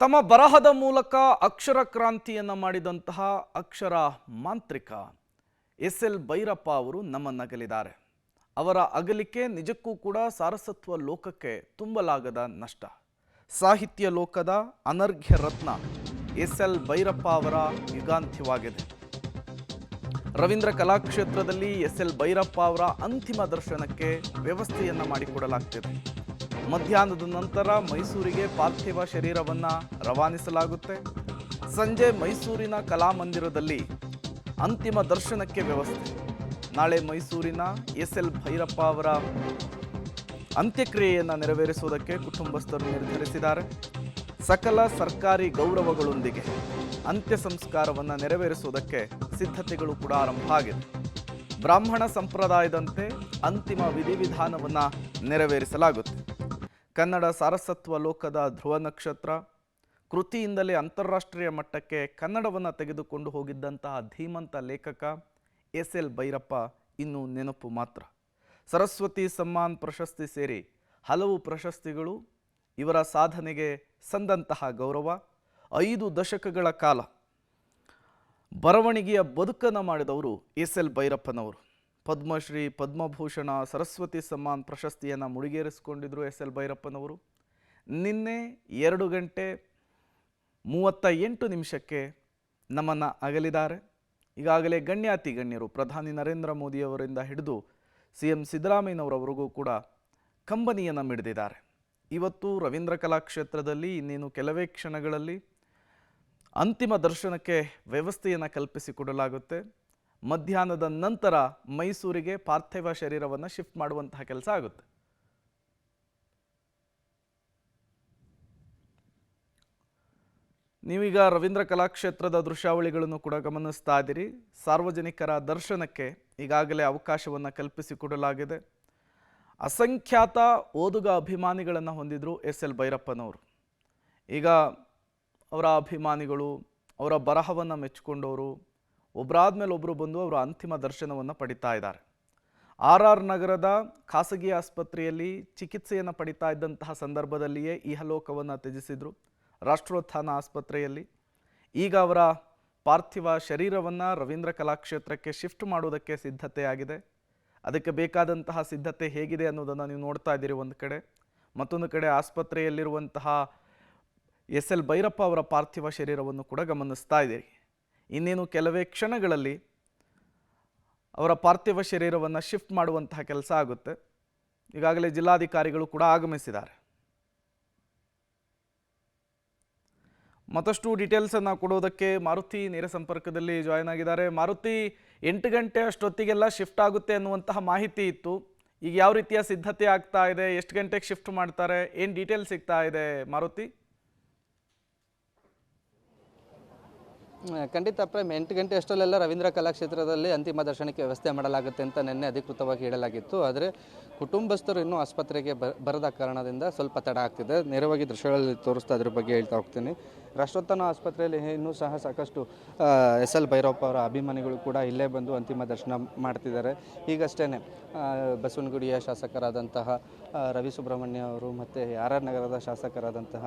ತಮ್ಮ ಬರಹದ ಮೂಲಕ ಅಕ್ಷರ ಕ್ರಾಂತಿಯನ್ನು ಮಾಡಿದಂತಹ ಅಕ್ಷರ ಮಾಂತ್ರಿಕ ಎಸ್.ಎಲ್. ಭೈರಪ್ಪ ಅವರು ನಮ್ಮನ್ನಗಲಿದ್ದಾರೆ. ಅವರ ಅಗಲಿಕೆ ನಿಜಕ್ಕೂ ಕೂಡ ಸಾರಸತ್ವ ಲೋಕಕ್ಕೆ ತುಂಬಲಾಗದ ನಷ್ಟ. ಸಾಹಿತ್ಯ ಲೋಕದ ಅನರ್ಘ್ಯ ರತ್ನ ಎಸ್.ಎಲ್. ಭೈರಪ್ಪ ಅವರ ಯುಗಾಂತ್ಯವಾಗಿದೆ. ರವೀಂದ್ರ ಕಲಾಕ್ಷೇತ್ರದಲ್ಲಿ ಎಸ್.ಎಲ್. ಭೈರಪ್ಪ ಅವರ ಅಂತಿಮ ದರ್ಶನಕ್ಕೆ ವ್ಯವಸ್ಥೆಯನ್ನು ಮಾಡಿಕೊಡಲಾಗ್ತಿದೆ. ಮಧ್ಯಾಹ್ನದ ನಂತರ ಮೈಸೂರಿಗೆ ಪಾರ್ಥಿವ ಶರೀರವನ್ನು ರವಾನಿಸಲಾಗುತ್ತೆ. ಸಂಜೆ ಮೈಸೂರಿನ ಕಲಾಮಂದಿರದಲ್ಲಿ ಅಂತಿಮ ದರ್ಶನಕ್ಕೆ ವ್ಯವಸ್ಥೆ. ನಾಳೆ ಮೈಸೂರಿನ ಎಸ್.ಎಲ್. ಭೈರಪ್ಪ ಅವರ ಅಂತ್ಯಕ್ರಿಯೆಯನ್ನು ನೆರವೇರಿಸುವುದಕ್ಕೆ ಕುಟುಂಬಸ್ಥರು ನಿರ್ಧರಿಸಿದ್ದಾರೆ. ಸಕಲ ಸರ್ಕಾರಿ ಗೌರವಗಳೊಂದಿಗೆ ಅಂತ್ಯ ಸಂಸ್ಕಾರವನ್ನು ನೆರವೇರಿಸುವುದಕ್ಕೆ ಸಿದ್ಧತೆಗಳು ಕೂಡ ಆರಂಭ ಆಗಿದೆ. ಬ್ರಾಹ್ಮಣ ಸಂಪ್ರದಾಯದಂತೆ ಅಂತಿಮ ವಿಧಿವಿಧಾನವನ್ನು ನೆರವೇರಿಸಲಾಗುತ್ತೆ. ಕನ್ನಡ ಸಾರಸತ್ವ ಲೋಕದ ಧ್ರುವ ನಕ್ಷತ್ರ, ಕೃತಿಯಿಂದಲೇ ಅಂತಾರಾಷ್ಟ್ರೀಯ ಮಟ್ಟಕ್ಕೆ ಕನ್ನಡವನ್ನು ತೆಗೆದುಕೊಂಡು ಹೋಗಿದ್ದಂತಹ ಧೀಮಂತ ಲೇಖಕ ಎಸ್.ಎಲ್. ಭೈರಪ್ಪ ಇನ್ನೂ ನೆನಪು ಮಾತ್ರ. ಸರಸ್ವತಿ ಸಮ್ಮಾನ್ ಪ್ರಶಸ್ತಿ ಸೇರಿ ಹಲವು ಪ್ರಶಸ್ತಿಗಳು ಇವರ ಸಾಧನೆಗೆ ಸಂದಂತಹ ಗೌರವ. 5 ದಶಕಗಳ ಕಾಲ ಬರವಣಿಗೆಯ ಬದುಕನ್ನು ಮಾಡಿದವರು ಎಸ್.ಎಲ್. ಭೈರಪ್ಪನವರು. ಪದ್ಮಶ್ರೀ, ಪದ್ಮಭೂಷಣ, ಸರಸ್ವತಿ ಸಮ್ಮಾನ್ ಪ್ರಶಸ್ತಿಯನ್ನು ಮುಡಿಗೇರಿಸಿಕೊಂಡಿದ್ದರು ಎಸ್.ಎಲ್. ಭೈರಪ್ಪನವರು. ನಿನ್ನೆ 2:38 ನಮ್ಮನ್ನು ಅಗಲಿದ್ದಾರೆ. ಈಗಾಗಲೇ ಗಣ್ಯಾತಿ ಗಣ್ಯರು, ಪ್ರಧಾನಿ ನರೇಂದ್ರ ಮೋದಿಯವರಿಂದ ಹಿಡಿದು CM ಸಿದ್ದರಾಮಯ್ಯನವರವರೆಗೂ ಕೂಡ ಕಂಬನಿಯನ್ನು ಮಿಡಿದಿದ್ದಾರೆ. ಇವತ್ತು ರವೀಂದ್ರ ಕಲಾಕ್ಷೇತ್ರದಲ್ಲಿ ಇನ್ನೇನು ಕೆಲವೇ ಕ್ಷಣಗಳಲ್ಲಿ ಅಂತಿಮ ದರ್ಶನಕ್ಕೆ ವ್ಯವಸ್ಥೆಯನ್ನು ಕಲ್ಪಿಸಿಕೊಡಲಾಗುತ್ತೆ. ಮಧ್ಯಾಹ್ನದ ನಂತರ ಮೈಸೂರಿಗೆ ಪಾರ್ಥಿವ ಶರೀರವನ್ನು ಶಿಫ್ಟ್ ಮಾಡುವಂತಹ ಕೆಲಸ ಆಗುತ್ತೆ. ನೀವೀಗ ರವೀಂದ್ರ ಕಲಾಕ್ಷೇತ್ರದ ದೃಶ್ಯಾವಳಿಗಳನ್ನು ಕೂಡ ಗಮನಿಸ್ತಾ ಇದ್ದೀರಿ. ಸಾರ್ವಜನಿಕರ ದರ್ಶನಕ್ಕೆ ಈಗಾಗಲೇ ಅವಕಾಶವನ್ನು ಕಲ್ಪಿಸಿಕೊಡಲಾಗಿದೆ. ಅಸಂಖ್ಯಾತ ಓದುಗ ಅಭಿಮಾನಿಗಳನ್ನು ಹೊಂದಿದ್ರು ಎಸ್.ಎಲ್. ಭೈರಪ್ಪನವರು. ಈಗ ಅವರ ಅಭಿಮಾನಿಗಳು ಅವರ ಬರಹವನ್ನು ಮೆಚ್ಚಿಕೊಂಡವರು ಒಬ್ಬರಾದ ಮೇಲೆ ಒಬ್ಬರು ಬಂದು ಅವರ ಅಂತಿಮ ದರ್ಶನವನ್ನು ಪಡಿತಾ ಇದ್ದಾರೆ. RR ನಗರದ ಖಾಸಗಿ ಆಸ್ಪತ್ರೆಯಲ್ಲಿ ಚಿಕಿತ್ಸೆಯನ್ನು ಪಡಿತಾ ಇದ್ದಂತಹ ಸಂದರ್ಭದಲ್ಲಿಯೇ ಇಹಲೋಕವನ್ನು ತ್ಯಜಿಸಿದರು ರಾಷ್ಟ್ರೋತ್ಥಾನ ಆಸ್ಪತ್ರೆಯಲ್ಲಿ. ಈಗ ಅವರ ಪಾರ್ಥಿವ ಶರೀರವನ್ನು ರವೀಂದ್ರ ಕಲಾಕ್ಷೇತ್ರಕ್ಕೆ ಶಿಫ್ಟ್ ಮಾಡೋದಕ್ಕೆ ಸಿದ್ಧತೆಯಾಗಿದೆ. ಅದಕ್ಕೆ ಬೇಕಾದಂತಹ ಸಿದ್ಧತೆ ಹೇಗಿದೆ ಅನ್ನೋದನ್ನು ನೀವು ನೋಡ್ತಾ ಇದ್ದೀರಿ. ಒಂದು ಕಡೆ, ಮತ್ತೊಂದು ಕಡೆ ಆಸ್ಪತ್ರೆಯಲ್ಲಿರುವಂತಹ ಎಸ್.ಎಲ್. ಭೈರಪ್ಪ ಅವರ ಪಾರ್ಥಿವ ಶರೀರವನ್ನು ಕೂಡ ಗಮನಿಸ್ತಾ ಇದ್ದೀರಿ. ಇನ್ನೇನು ಕೆಲವೇ ಕ್ಷಣಗಳಲ್ಲಿ ಅವರ ಪಾರ್ಥಿವ ಶರೀರವನ್ನು ಶಿಫ್ಟ್ ಮಾಡುವಂತಹ ಕೆಲಸ ಆಗುತ್ತೆ. ಈಗಾಗಲೇ ಜಿಲ್ಲಾಧಿಕಾರಿಗಳು ಕೂಡ ಆಗಮಿಸಿದ್ದಾರೆ. ಮತ್ತಷ್ಟು ಡೀಟೇಲ್ಸನ್ನು ಕೊಡೋದಕ್ಕೆ ಮಾರುತಿ ನೇರ ಸಂಪರ್ಕದಲ್ಲಿ ಜಾಯ್ನ್ ಆಗಿದ್ದಾರೆ. ಮಾರುತಿ, 8 ಗಂಟೆ ಅಷ್ಟೊತ್ತಿಗೆಲ್ಲ ಶಿಫ್ಟ್ ಆಗುತ್ತೆ ಅನ್ನುವಂತಹ ಮಾಹಿತಿ ಇತ್ತು. ಈಗ ಯಾವ ರೀತಿಯ ಸಿದ್ಧತೆ ಆಗ್ತಾ ಇದೆ, ಎಷ್ಟು ಗಂಟೆಗೆ ಶಿಫ್ಟ್ ಮಾಡ್ತಾರೆ, ಏನು ಡೀಟೇಲ್ಸ್ ಸಿಗ್ತಾ ಇದೆ ಮಾರುತಿ? ಖಂಡಿತ ಪ್ರೇಮ್, 8 ಗಂಟೆ ಅಷ್ಟರಲ್ಲೆಲ್ಲ ರವೀಂದ್ರ ಕಲಾಕ್ಷೇತ್ರದಲ್ಲಿ ಅಂತಿಮ ದರ್ಶನಕ್ಕೆ ವ್ಯವಸ್ಥೆ ಮಾಡಲಾಗುತ್ತೆ ಅಂತ ನಿನ್ನೆ ಅಧಿಕೃತವಾಗಿ ಹೇಳಲಾಗಿತ್ತು. ಆದರೆ ಕುಟುಂಬಸ್ಥರು ಇನ್ನೂ ಆಸ್ಪತ್ರೆಗೆ ಬರದ ಕಾರಣದಿಂದ ಸ್ವಲ್ಪ ತಡ ಆಗ್ತಿದೆ. ನೇರವಾಗಿ ದೃಶ್ಯಗಳಲ್ಲಿ ತೋರಿಸ್ತಾ ಅದ್ರ ಬಗ್ಗೆ ಹೇಳ್ತಾ ಹೋಗ್ತೀನಿ. ರಾಷ್ಟ್ರೋತ್ಥಾನ ಆಸ್ಪತ್ರೆಯಲ್ಲಿ ಇನ್ನೂ ಸಹ ಸಾಕಷ್ಟು ಎಸ್.ಎಲ್. ಭೈರಪ್ಪ ಅವರ ಅಭಿಮಾನಿಗಳು ಕೂಡ ಇಲ್ಲೇ ಬಂದು ಅಂತಿಮ ದರ್ಶನ ಮಾಡ್ತಿದ್ದಾರೆ. ಈಗಷ್ಟೇ ಬಸವನಗುಡಿಯ ಶಾಸಕರಾದಂತಹ ರವಿ ಸುಬ್ರಹ್ಮಣ್ಯ ಅವರು ಮತ್ತು RR ನಗರದ ಶಾಸಕರಾದಂತಹ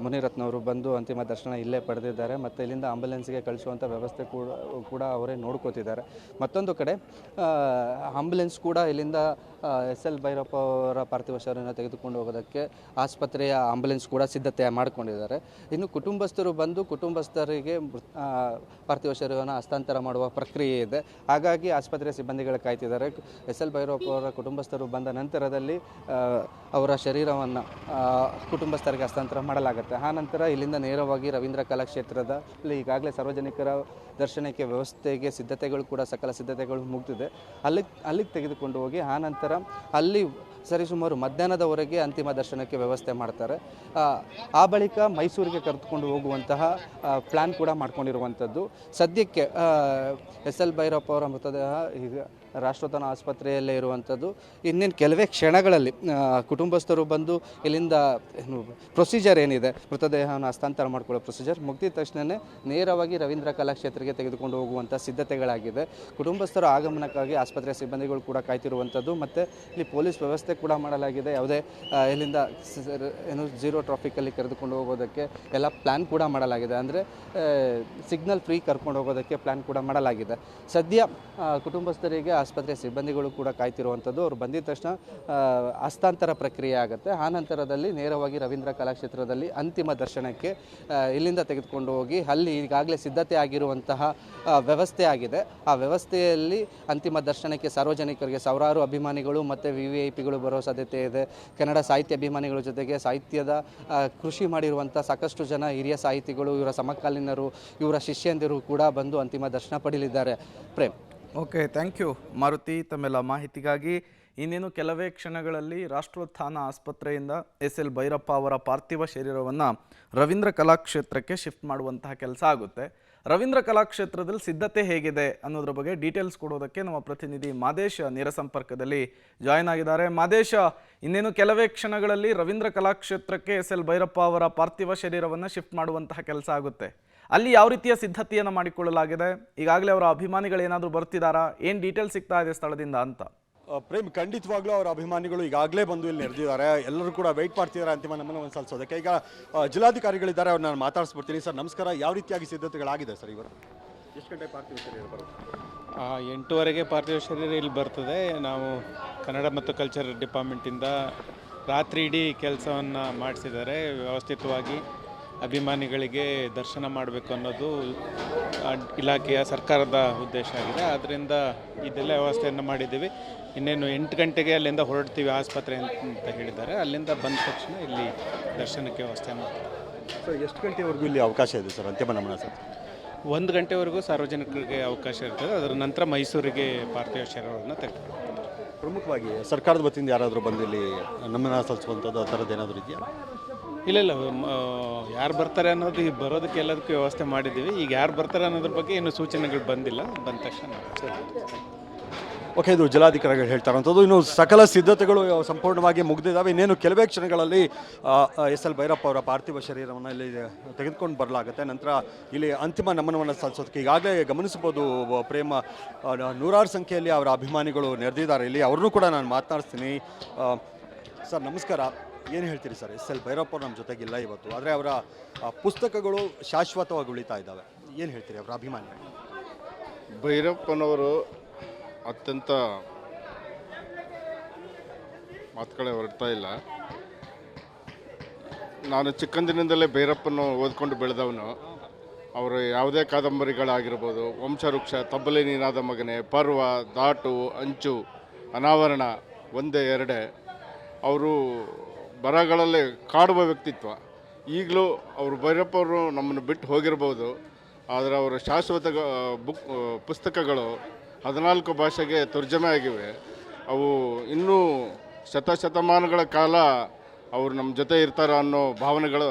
ಮುನಿರತ್ನವರು ಬಂದು ಅಂತಿಮ ದರ್ಶನ ಇಲ್ಲೇ ಪಡೆದಿದ್ದಾರೆ. ಮತ್ತು ಇಲ್ಲಿಂದ ಆಂಬುಲೆನ್ಸ್ಗೆ ಕಳಿಸುವಂಥ ವ್ಯವಸ್ಥೆ ಕೂಡ ಅವರೇ ನೋಡ್ಕೋತಿದ್ದಾರೆ. ಮತ್ತೊಂದು ಕಡೆ ಆಂಬುಲೆನ್ಸ್ ಕೂಡ ಇಲ್ಲಿಂದ ಎಸ್.ಎಲ್. ಭೈರಪ್ಪ ಅವರ ಪಾರ್ಥಿವ ಶರೀರವನ್ನು ತೆಗೆದುಕೊಂಡು ಹೋಗೋದಕ್ಕೆ ಆಸ್ಪತ್ರೆಯ ಆಂಬುಲೆನ್ಸ್ ಕೂಡ ಸಿದ್ಧತೆ ಮಾಡಿಕೊಂಡಿದ್ದಾರೆ. ಇನ್ನು ಕುಟುಂಬಸ್ಥರು ಬಂದು ಕುಟುಂಬಸ್ಥರಿಗೆ ಪಾರ್ಥಿವ ಶರೀರವನ್ನು ಹಸ್ತಾಂತರ ಮಾಡುವ ಪ್ರಕ್ರಿಯೆ ಇದೆ. ಹಾಗಾಗಿ ಆಸ್ಪತ್ರೆಯ ಸಿಬ್ಬಂದಿಗಳು ಕಾಯ್ತಿದ್ದಾರೆ. ಎಸ್.ಎಲ್. ಭೈರಪ್ಪ ಅವರ ಕುಟುಂಬಸ್ಥರು ಬಂದ ನಂತರದಲ್ಲಿ ಅವರ ಶರೀರವನ್ನು ಕುಟುಂಬಸ್ಥರಿಗೆ ಹಸ್ತಾಂತರ ಮಾಡಲಾಗುತ್ತೆ. ಆ ನಂತರ ಇಲ್ಲಿಂದ ನೇರವಾಗಿ ರವೀಂದ್ರ ಕಲಾಕ್ಷೇತ್ರದಲ್ಲಿ ಈಗಾಗಲೇ ಸಾರ್ವಜನಿಕರ ದರ್ಶನಕ್ಕೆ ವ್ಯವಸ್ಥೆಗೆ ಸಿದ್ಧತೆಗಳು ಕೂಡ ಸಕಲ ಸಿದ್ಧತೆಗಳು ಮುಗಿದಿದೆ. ಅಲ್ಲಿಗೆ ತೆಗೆದುಕೊಂಡು ಹೋಗಿ ಆ ನಂತರ ಅಲ್ಲಿ ಸರಿಸುಮಾರು ಮಧ್ಯಾಹ್ನದವರೆಗೆ ಅಂತಿಮ ದರ್ಶನಕ್ಕೆ ವ್ಯವಸ್ಥೆ ಮಾಡ್ತಾರೆ. ಆ ಬಳಿಕ ಮೈಸೂರಿಗೆ ಕರೆದುಕೊಂಡು ಹೋಗುವಂತಹ ಪ್ಲ್ಯಾನ್ ಕೂಡ ಮಾಡ್ಕೊಂಡಿರುವಂಥದ್ದು. ಸದ್ಯಕ್ಕೆ ಎಸ್.ಎಲ್. ಭೈರಪ್ಪ ಅವರ ಮೃತದೇಹ ಈಗ ರಾಷ್ಟ್ರೋತ್ಥಾನ ಆಸ್ಪತ್ರೆಯಲ್ಲೇ ಇರುವಂಥದ್ದು. ಇನ್ನೇನು ಕೆಲವೇ ಕ್ಷಣಗಳಲ್ಲಿ ಕುಟುಂಬಸ್ಥರು ಬಂದು ಇಲ್ಲಿಂದ ಪ್ರೊಸೀಜರ್ ಏನಿದೆ ಮೃತದೇಹವನ್ನು ಹಸ್ತಾಂತರ ಮಾಡಿಕೊಳ್ಳೋ ಪ್ರೊಸೀಜರ್ ಮುಗಿದ ತಕ್ಷಣವೇ ನೇರವಾಗಿ ರವೀಂದ್ರ ಕಲಾಕ್ಷೇತ್ರಕ್ಕೆ ತೆಗೆದುಕೊಂಡು ಹೋಗುವಂಥ ಸಿದ್ಧತೆಗಳಾಗಿದೆ. ಕುಟುಂಬಸ್ಥರ ಆಗಮನಕ್ಕಾಗಿ ಆಸ್ಪತ್ರೆಯ ಸಿಬ್ಬಂದಿಗಳು ಕೂಡ ಕಾಯ್ತಿರುವಂಥದ್ದು ಮತ್ತು ಇಲ್ಲಿ ಪೊಲೀಸ್ ವ್ಯವಸ್ಥೆ ಕೂಡ ಮಾಡಲಾಗಿದೆ. ಯಾವುದೇ ಇಲ್ಲಿಂದ ಝೀರೋ ಟ್ರಾಫಿಕಲ್ಲಿ ಕರೆದುಕೊಂಡು ಹೋಗೋದಕ್ಕೆ ಎಲ್ಲ ಪ್ಲ್ಯಾನ್ ಕೂಡ ಮಾಡಲಾಗಿದೆ. ಅಂದರೆ ಸಿಗ್ನಲ್ ಫ್ರೀ ಕರ್ಕೊಂಡು ಹೋಗೋದಕ್ಕೆ ಪ್ಲ್ಯಾನ್ ಕೂಡ ಮಾಡಲಾಗಿದೆ. ಸದ್ಯ ಕುಟುಂಬಸ್ಥರಿಗೆ ಆಸ್ಪತ್ರೆ ಸಿಬ್ಬಂದಿಗಳು ಕೂಡ ಕಾಯ್ತಿರುವಂಥದ್ದು. ಅವರು ಬಂದಿದ ತಕ್ಷಣ ಹಸ್ತಾಂತರ ಪ್ರಕ್ರಿಯೆ ಆಗುತ್ತೆ. ಆ ನಂತರದಲ್ಲಿ ನೇರವಾಗಿ ರವೀಂದ್ರ ಕಲಾಕ್ಷೇತ್ರದಲ್ಲಿ ಅಂತಿಮ ದರ್ಶನಕ್ಕೆ ಇಲ್ಲಿಂದ ತೆಗೆದುಕೊಂಡು ಹೋಗಿ ಅಲ್ಲಿ ಈಗಾಗಲೇ ಸಿದ್ಧತೆ ಆಗಿರುವಂತಹ ವ್ಯವಸ್ಥೆ ಆಗಿದೆ. ಆ ವ್ಯವಸ್ಥೆಯಲ್ಲಿ ಅಂತಿಮ ದರ್ಶನಕ್ಕೆ ಸಾರ್ವಜನಿಕರಿಗೆ ಸಾವಿರಾರು ಅಭಿಮಾನಿಗಳು ಮತ್ತು VVIPಗಳು ಬರೋ ಸಾಧ್ಯತೆ ಇದೆ. ಕನ್ನಡ ಸಾಹಿತ್ಯ ಅಭಿಮಾನಿಗಳ ಜೊತೆಗೆ ಸಾಹಿತ್ಯದ ಕೃಷಿ ಮಾಡಿರುವಂಥ ಸಾಕಷ್ಟು ಜನ ಹಿರಿಯ ಸಾಹಿತಿಗಳು, ಇವರ ಸಮಕಾಲೀನರು, ಇವರ ಶಿಷ್ಯಂದಿರು ಕೂಡ ಬಂದು ಅಂತಿಮ ದರ್ಶನ ಪಡೆಯಲಿದ್ದಾರೆ. Prem. Okay, thank you Maruti ತಮ್ಮೆಲ್ಲ ಮಾಹಿತಿಗಾಗಿ. ಇನ್ನೇನು ಕೆಲವೇ ಕ್ಷಣಗಳಲ್ಲಿ ರಾಷ್ಟ್ರೋತ್ಥಾನ ಆಸ್ಪತ್ರೆಯಿಂದ SL ಭೈರಪ್ಪ ಅವರ ಪಾರ್ಥಿವ ಶರೀರವನ್ನು ರವೀಂದ್ರ ಕಲಾಕ್ಷೇತ್ರಕ್ಕೆ ಶಿಫ್ಟ್ ಮಾಡುವಂತಹ ಕೆಲಸ ಆಗುತ್ತೆ. ರವೀಂದ್ರ ಕಲಾಕ್ಷೇತ್ರದಲ್ಲಿ ಸಿದ್ಧತೆ ಹೇಗಿದೆ ಅನ್ನೋದ್ರ ಬಗ್ಗೆ ಡೀಟೇಲ್ಸ್ ಕೊಡೋದಕ್ಕೆ ನಮ್ಮ ಪ್ರತಿನಿಧಿ ಮಾದೇಶ ನೇರ ಸಂಪರ್ಕದಲ್ಲಿ ಜಾಯ್ನ್ ಆಗಿದ್ದಾರೆ. ಮಾದೇಶ, ಇನ್ನೇನು ಕೆಲವೇ ಕ್ಷಣಗಳಲ್ಲಿ ರವೀಂದ್ರ ಕಲಾಕ್ಷೇತ್ರಕ್ಕೆ SL ಭೈರಪ್ಪ ಅವರ ಪಾರ್ಥಿವ ಶರೀರವನ್ನು ಶಿಫ್ಟ್ ಮಾಡುವಂತಹ ಕೆಲಸ ಆಗುತ್ತೆ. ಅಲ್ಲಿ ಯಾವ ರೀತಿಯ ಸಿದ್ಧತೆಯನ್ನು ಮಾಡಿಕೊಳ್ಳಲಾಗಿದೆ? ಈಗಾಗಲೇ ಅವರ ಅಭಿಮಾನಿಗಳು ಏನಾದರೂ ಬರ್ತಿದ್ದಾರಾ? ಏನು ಡೀಟೇಲ್ಸ್ ಸಿಗ್ತಾ ಇದೆ ಸ್ಥಳದಿಂದ ಅಂತ? ಪ್ರೇಮ್, ಖಂಡಿತವಾಗ್ಲೂ ಅವರ ಅಭಿಮಾನಿಗಳು ಈಗಾಗಲೇ ಬಂದು ಇಲ್ಲಿ ನೆರೆದಿದ್ದಾರೆ. ಎಲ್ಲರೂ ಕೂಡ ವೆಯ್ಟ್ ಮಾಡ್ತಿದ್ದಾರೆ ಅಂತಿಮ ನಮನವನ್ನು ಸಲ್ಲಿಸೋದಕ್ಕೆ. ಈಗ ಜಿಲ್ಲಾಧಿಕಾರಿಗಳಿದ್ದಾರೆ, ಅವ್ರನ್ನ ನಾನು ಮಾತಾಡಿಸ್ಬಿಡ್ತೀನಿ. ಸರ್ ನಮಸ್ಕಾರ, ಯಾವ ರೀತಿಯಾಗಿ ಸಿದ್ಧತೆಗಳಾಗಿದೆ ಸರ್ ಇವತ್ತು? ಎಷ್ಟು ಗಂಟೆ ಪಾರ್ಥಿವ ಶರೀರ ಬರುತ್ತೆ? 8:30ಗೆ ಪಾರ್ಥಿವ ಶರೀರ ಇಲ್ಲಿ ಬರ್ತದೆ. ನಾವು ಕನ್ನಡ ಮತ್ತು ಕಲ್ಚರ್ ಡಿಪಾರ್ಟ್ಮೆಂಟಿಂದ ರಾತ್ರಿ ಇಡೀ ಕೆಲಸವನ್ನು ಮಾಡಿಸಿದ್ದಾರೆ. ವ್ಯವಸ್ಥಿತವಾಗಿ ಅಭಿಮಾನಿಗಳಿಗೆ ದರ್ಶನ ಮಾಡಬೇಕು ಅನ್ನೋದು ಇಲಾಖೆಯ ಸರ್ಕಾರದ ಉದ್ದೇಶ ಆಗಿದೆ. ಆದ್ದರಿಂದ ಇದೆಲ್ಲ ವ್ಯವಸ್ಥೆಯನ್ನು ಮಾಡಿದ್ದೀವಿ. ಇನ್ನೇನು 8 ಗಂಟೆಗೆ ಅಲ್ಲಿಂದ ಹೊರಡ್ತೀವಿ ಆಸ್ಪತ್ರೆ ಅಂತ ಹೇಳಿದ್ದಾರೆ. ಅಲ್ಲಿಂದ ಬಂದ ತಕ್ಷಣ ಇಲ್ಲಿ ದರ್ಶನಕ್ಕೆ ವ್ಯವಸ್ಥೆ ಮಾಡ್ತೀವಿ. ಸರ್ ಎಷ್ಟು ಗಂಟೆವರೆಗೂ ಇಲ್ಲಿ ಅವಕಾಶ ಇದೆ ಸರ್ ಅಂತಿಮ ನಮನ? ಸರ್ 1 ಗಂಟೆವರೆಗೂ ಸಾರ್ವಜನಿಕರಿಗೆ ಅವಕಾಶ ಇರ್ತದೆ. ಅದರ ನಂತರ ಮೈಸೂರಿಗೆ ಪಾರ್ಥಿವ ಶರೀರವನ್ನು ತೆಗೆದುಕೊಳ್ತೀವಿ. ಪ್ರಮುಖವಾಗಿ ಸರ್ಕಾರದ ವತಿಯಿಂದ ಯಾರಾದರೂ ಬಂದು ಇಲ್ಲಿ ನಮನ ಸಲ್ಲಿಸುವಂಥದ್ದು ಆ ಥರದ್ದು ಏನಾದರೂ ಇದೆಯಾ? ಇಲ್ಲ, ಯಾರು ಬರ್ತಾರೆ ಅನ್ನೋದು ಬರೋದಕ್ಕೆ ಎಲ್ಲದಕ್ಕೂ ವ್ಯವಸ್ಥೆ ಮಾಡಿದ್ದೀವಿ. ಈಗ ಯಾರು ಬರ್ತಾರೆ ಅನ್ನೋದ್ರ ಬಗ್ಗೆ ಇನ್ನೂ ಸೂಚನೆಗಳು ಬಂದಿಲ್ಲ. ಬಂದ ತಕ್ಷಣ ಓಕೆ, ಇದು ಜಿಲ್ಲಾಧಿಕಾರಿಗಳು ಹೇಳ್ತಾ ಇರುವಂಥದ್ದು. ಇನ್ನು ಸಕಲ ಸಿದ್ಧತೆಗಳು ಸಂಪೂರ್ಣವಾಗಿ ಮುಗಿದಿದ್ದಾವೆ. ಇನ್ನೇನು ಕೆಲವೇ ಕ್ಷಣಗಳಲ್ಲಿ SL ಭೈರಪ್ಪ ಅವರ ಪಾರ್ಥಿವ ಶರೀರವನ್ನು ಇಲ್ಲಿ ತೆಗೆದುಕೊಂಡು ಬರಲಾಗುತ್ತೆ. ನಂತರ ಇಲ್ಲಿ ಅಂತಿಮ ನಮನವನ್ನು ಸಲ್ಲಿಸೋದಕ್ಕೆ ಈಗಾಗಲೇ ಗಮನಿಸಬಹುದು ಪ್ರೇಮ, ನೂರಾರು ಸಂಖ್ಯೆಯಲ್ಲಿ ಅವರ ಅಭಿಮಾನಿಗಳು ನೆರೆದಿದ್ದಾರೆ ಇಲ್ಲಿ. ಅವ್ರನ್ನೂ ಕೂಡ ನಾನು ಮಾತನಾಡಿಸ್ತೀನಿ. ಸರ್ ನಮಸ್ಕಾರ, ಏನು ಹೇಳ್ತೀರಿ ಸರ್? SL ಭೈರಪ್ಪ ಅವರು ನಮ್ಮ ಜೊತೆಗಿಲ್ಲ ಇವತ್ತು, ಆದರೆ ಅವರ ಪುಸ್ತಕಗಳು ಶಾಶ್ವತವಾಗಿ ಉಳಿತಾ ಇದ್ದಾವೆ. ಏನು ಹೇಳ್ತೀರಿ ಅವರ ಅಭಿಮಾನಿ? ಭೈರಪ್ಪನವರು ಅತ್ಯಂತ ಮಾತುಗಳೇ ಹೊರಡ್ತಾ ಇಲ್ಲ. ನಾನು ಚಿಕ್ಕಂದಿನಿಂದಲೇ ಭೈರಪ್ಪನ ಓದ್ಕೊಂಡು ಬೆಳೆದವನು. ಅವರು ಯಾವುದೇ ಕಾದಂಬರಿಗಳಾಗಿರ್ಬೋದು, ವಂಶವೃಕ್ಷ, ತಬ್ಬಲೆ ನೀನಾದ ಮಗನೆ, ಪರ್ವ, ದಾಟು, ಅಂಚು, ಅನಾವರಣ, ಒಂದೇ ಎರಡೇ, ಅವರು ಬರಹಗಳಲ್ಲೇ ಕಾಡುವ ವ್ಯಕ್ತಿತ್ವ. ಈಗಲೂ ಅವರು ಭೈರಪ್ಪವರು ನಮ್ಮನ್ನು ಬಿಟ್ಟು ಹೋಗಿರ್ಬೋದು, ಆದರೆ ಅವರ ಶಾಶ್ವತ ಪುಸ್ತಕಗಳು 14 ಭಾಷೆಗೆ ತರ್ಜಮೆ ಆಗಿವೆ. ಅವು ಇನ್ನೂ ಶತಮಾನಗಳ ಕಾಲ ಅವರು ನಮ್ಮ ಜೊತೆ ಇರ್ತಾರೆ ಅನ್ನೋ ಭಾವನೆಗಳು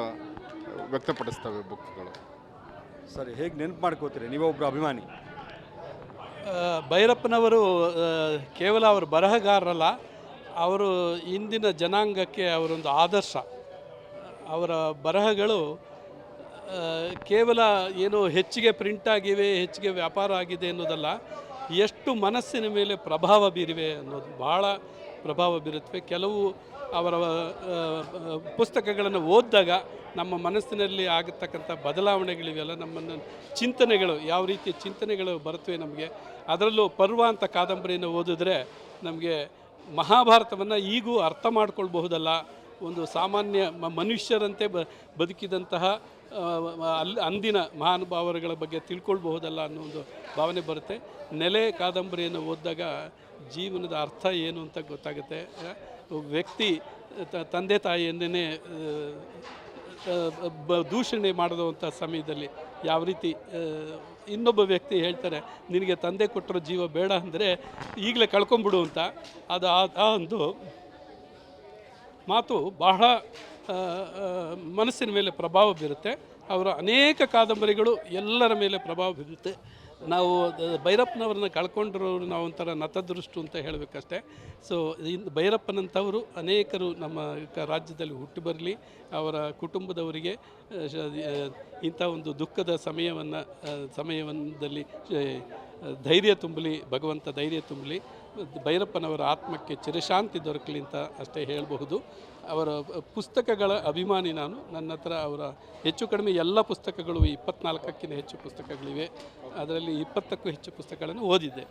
ವ್ಯಕ್ತಪಡಿಸ್ತವೆ ಬುಕ್ಗಳು. ಸರಿ, ಹೇಗೆ ನೆನಪು ಮಾಡ್ಕೋತೀರಿ ನೀವೊಬ್ಬರು ಅಭಿಮಾನಿ? ಭೈರಪ್ಪನವರು ಕೇವಲ ಅವರು ಬರಹಗಾರರಲ್ಲ, ಅವರು ಇಂದಿನ ಜನಾಂಗಕ್ಕೆ ಅವರೊಂದು ಆದರ್ಶ. ಅವರ ಬರಹಗಳು ಕೇವಲ ಏನು ಹೆಚ್ಚಿಗೆ ಪ್ರಿಂಟ್ ಆಗಿವೆ, ಹೆಚ್ಚಿಗೆ ವ್ಯಾಪಾರ ಆಗಿದೆ ಅನ್ನೋದಲ್ಲ, ಎಷ್ಟು ಮನಸ್ಸಿನ ಮೇಲೆ ಪ್ರಭಾವ ಬೀರಿವೆ ಅನ್ನೋದು, ಭಾಳ ಪ್ರಭಾವ ಬೀರುತ್ತವೆ. ಕೆಲವು ಅವರ ಪುಸ್ತಕಗಳನ್ನು ಓದಿದಾಗ ನಮ್ಮ ಮನಸ್ಸಿನಲ್ಲಿ ಆಗತಕ್ಕಂಥ ಬದಲಾವಣೆಗಳಿವೆಲ್ಲ, ನಮ್ಮನ್ನು ಚಿಂತನೆಗಳು, ಯಾವ ರೀತಿಯ ಚಿಂತನೆಗಳು ಬರುತ್ತವೆ ನಮಗೆ. ಅದರಲ್ಲೂ ಪರ್ವ ಅಂತ ಕಾದಂಬರಿಯನ್ನು ಓದಿದ್ರೆ ನಮಗೆ ಮಹಾಭಾರತವನ್ನು ಈಗೂ ಅರ್ಥ ಮಾಡ್ಕೊಳ್ಬಹುದಲ್ಲ. ಒಂದು ಸಾಮಾನ್ಯ ಮನುಷ್ಯರಂತೆ ಬದುಕಿದಂತಹ ಅಂದಿನ ಮಹಾನುಭಾವರುಗಳ ಬಗ್ಗೆ ತಿಳ್ಕೊಳ್ಬಹುದಲ್ಲ ಅನ್ನೋ ಒಂದು ಭಾವನೆ ಬರುತ್ತೆ. ನೆಲೆ ಕಾದಂಬರಿಯನ್ನು ಓದಿದಾಗ ಜೀವನದ ಅರ್ಥ ಏನು ಅಂತ ಗೊತ್ತಾಗುತ್ತೆ. ವ್ಯಕ್ತಿ ತಂದೆ ತಾಯಿಯನ್ನೇ ದೂಷಣೆ ಮಾಡಿದಂಥ ಸಮಯದಲ್ಲಿ ಯಾವ ರೀತಿ ಇನ್ನೊಬ್ಬ ವ್ಯಕ್ತಿ ಹೇಳ್ತಾರೆ, ನಿನಗೆ ತಂದೆ ಕೊಟ್ಟಿರೋ ಜೀವ ಬೇಡ ಅಂದರೆ ಈಗಲೇ ಕಳ್ಕೊಂಬಿಡು ಅಂತ. ಅದು ಆ ಒಂದು ಮಾತು ಬಹಳ ಮನಸ್ಸಿನ ಮೇಲೆ ಪ್ರಭಾವ ಬೀರುತ್ತೆ. ಅವರ ಅನೇಕ ಕಾದಂಬರಿಗಳು ಎಲ್ಲರ ಮೇಲೆ ಪ್ರಭಾವ ಬೀರುತ್ತೆ. ನಾವು ಭೈರಪ್ಪನವ್ರನ್ನ ಕಳ್ಕೊಂಡಿರೋರು ನಾವು ಒಂಥರ ನತದೃಷ್ಟು ಅಂತ ಹೇಳಬೇಕಷ್ಟೇ. ಸೊ ಭೈರಪ್ಪನಂಥವರು ಅನೇಕರು ನಮ್ಮ ರಾಜ್ಯದಲ್ಲಿ ಹುಟ್ಟು ಬರಲಿ, ಅವರ ಕುಟುಂಬದವರಿಗೆ ಇಂಥ ಒಂದು ದುಃಖದ ಸಮಯದಲ್ಲಿ ಧೈರ್ಯ ತುಂಬಲಿ, ಭಗವಂತ ಧೈರ್ಯ ತುಂಬಲಿ, ಭೈರಪ್ಪನವರ ಆತ್ಮಕ್ಕೆ ಚಿರಶಾಂತಿ ದೊರಕಲಿ ಅಂತ ಅಷ್ಟೇ ಹೇಳಬಹುದು. ಅವರ ಪುಸ್ತಕಗಳ ಅಭಿಮಾನಿ ನಾನು. ನನ್ನ ಹತ್ರ ಅವರ ಹೆಚ್ಚು ಕಡಿಮೆ ಎಲ್ಲ ಪುಸ್ತಕಗಳು 24ಕ್ಕಿಂತ ಹೆಚ್ಚು ಪುಸ್ತಕಗಳಿವೆ. ಅದರಲ್ಲಿ 20ಕ್ಕೂ ಹೆಚ್ಚು ಪುಸ್ತಕಗಳನ್ನು ಓದಿದ್ದೆ.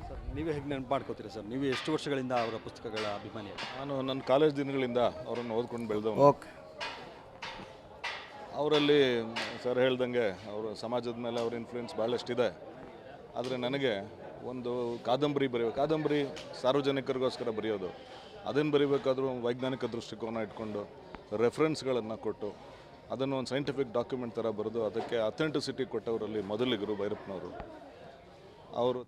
ಸರ್ ನೀವೇ ಹೇಗೆ ನೆನಪು ಮಾಡ್ಕೋತೀರಿ ಸರ್? ನೀವು ಎಷ್ಟು ವರ್ಷಗಳಿಂದ ಅವರ ಪುಸ್ತಕಗಳ ಅಭಿಮಾನಿ? ನಾನು ನನ್ನ ಕಾಲೇಜ್ ದಿನಗಳಿಂದ ಅವರನ್ನು ಓದ್ಕೊಂಡು ಬೆಳೆದವನು. ಓಕೆ. ಅವರಲ್ಲಿ ಸರ್ ಹೇಳ್ದಂಗೆ ಅವರು ಸಮಾಜದ ಮೇಲೆ ಅವ್ರ ಇನ್ಫ್ಲೂಯೆನ್ಸ್ ಭಾಳಷ್ಟಿದೆ. ಆದರೆ ನನಗೆ ಒಂದು ಕಾದಂಬರಿ ಸಾರ್ವಜನಿಕರಿಗೋಸ್ಕರ ಬರೆಯೋದು, ಅದನ್ನು ಬರೀಬೇಕಾದ್ರೂ ವೈಜ್ಞಾನಿಕ ದೃಷ್ಟಿಕೋನ ಇಟ್ಕೊಂಡು ರೆಫರೆನ್ಸ್ಗಳನ್ನು ಕೊಟ್ಟು ಅದನ್ನು ಒಂದು ಸೈಂಟಿಫಿಕ್ ಡಾಕ್ಯುಮೆಂಟ್ ಥರ ಬರೆದು ಅದಕ್ಕೆ ಅಥೆಂಟಿಸಿಟಿ ಕೊಟ್ಟವರಲ್ಲಿ ಮೊದಲಿಗರು ಭೈರಪ್ಪನವರು. ಅವರು